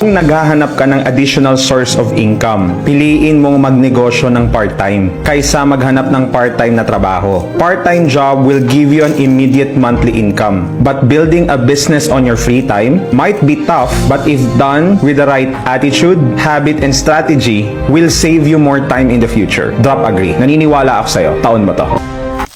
Kung naghahanap ka ng additional source of income, piliin mong magnegosyo ng part-time kaysa maghanap ng part-time na trabaho. Part-time job will give you an immediate monthly income. But building a business on your free time might be tough, but if done with the right attitude, habit, and strategy, will save you more time in the future. Drop agree. Naniniwala ako sa'yo. Taon mo to.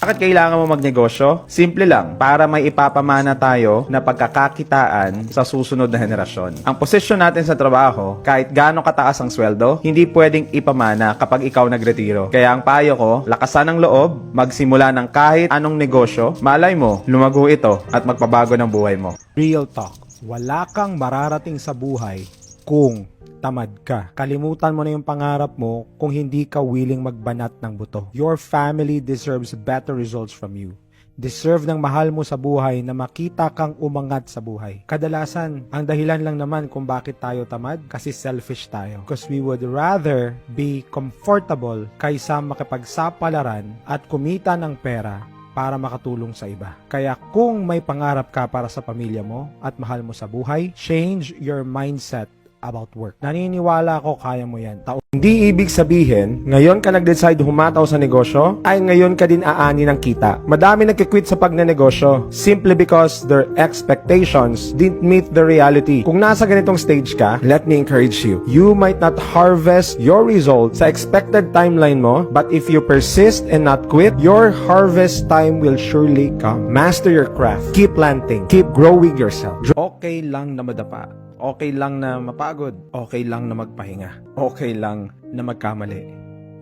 Bakit kailangan mo magnegosyo? Simple lang, para may ipapamana tayo na pagkakakitaan sa susunod na henerasyon. Ang posisyon natin sa trabaho, kahit gaano kataas ang sweldo, hindi pwedeng ipamana kapag ikaw nagretiro. Kaya ang payo ko, lakasan ang loob, magsimula ng kahit anong negosyo, malay mo, lumago ito at magpabago ng buhay mo. Real talk, wala kang mararating sa buhay kung tamad ka. Kalimutan mo na yung pangarap mo kung hindi ka willing magbanat ng buto. Your family deserves better results from you. Deserve ng mahal mo sa buhay na makita kang umangat sa buhay. Kadalasan, ang dahilan lang naman kung bakit tayo tamad, kasi selfish tayo. Because we would rather be comfortable kaysa makipagsapalaran at kumita ng pera para makatulong sa iba. Kaya kung may pangarap ka para sa pamilya mo at mahal mo sa buhay, change your mindset about work. Naniniwala ako kaya mo yan. Hindi ibig sabihin, ngayon ka nag-decide humataw sa negosyo, ay ngayon ka din aani ng kita. Madami nagkikwit sa pagnenegosyo simply because their expectations didn't meet the reality. Kung nasa ganitong stage ka, let me encourage you. You might not harvest your results sa expected timeline mo, but if you persist and not quit, your harvest time will surely come. Master your craft. Keep planting. Keep growing yourself. Okay lang na madapa. Okay lang na mapagod. Okay lang na magpahinga. Okay lang na magkamali.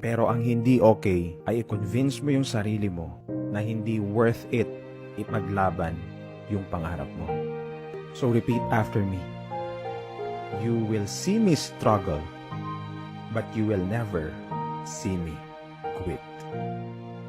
Pero ang hindi okay ay i-convince mo yung sarili mo na hindi worth it ipaglaban yung pangarap mo. So repeat after me. You will see me struggle, but you will never see me quit.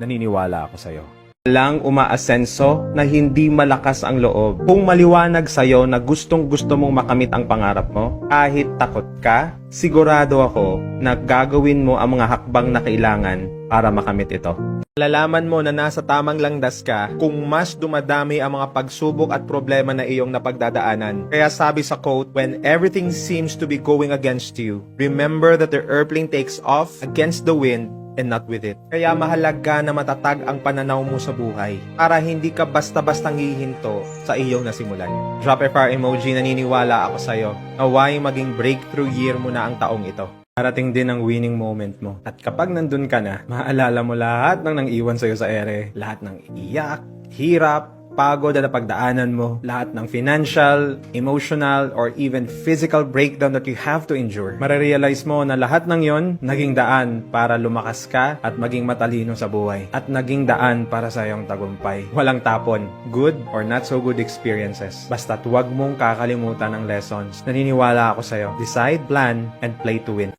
Naniniwala ako sa'yo. Lang umaasenso na hindi malakas ang loob. Kung maliwanag sa'yo na gustong-gusto mong makamit ang pangarap mo, kahit takot ka, sigurado ako na gagawin mo ang mga hakbang na kailangan para makamit ito. Malalaman mo na nasa tamang landas ka kung mas dumadami ang mga pagsubok at problema na iyong napagdadaanan. Kaya sabi sa quote, when everything seems to be going against you, remember that the airplane takes off against the wind and not with it. Kaya mahalaga na matatag ang pananaw mo sa buhay para hindi ka basta-bastang hihinto sa iyong nasimulan. Drop a fire emoji, naniniwala ako sa'yo. Naway maging breakthrough year mo na ang taong ito. Parating din ang winning moment mo. At kapag nandun ka na, maaalala mo lahat ng nang-iwan sa'yo sa ere. Lahat ng iyak, hirap, pagod na pagdaanan mo, lahat ng financial, emotional, or even physical breakdown that you have to endure. Marirealize mo na lahat ng yon naging daan para lumakas ka at maging matalino sa buhay. At naging daan para sa iyong tagumpay. Walang tapon, good or not so good experiences. Basta't huwag mong kakalimutan ang lessons. Naniniwala ako sa'yo. Decide, plan, and play to win.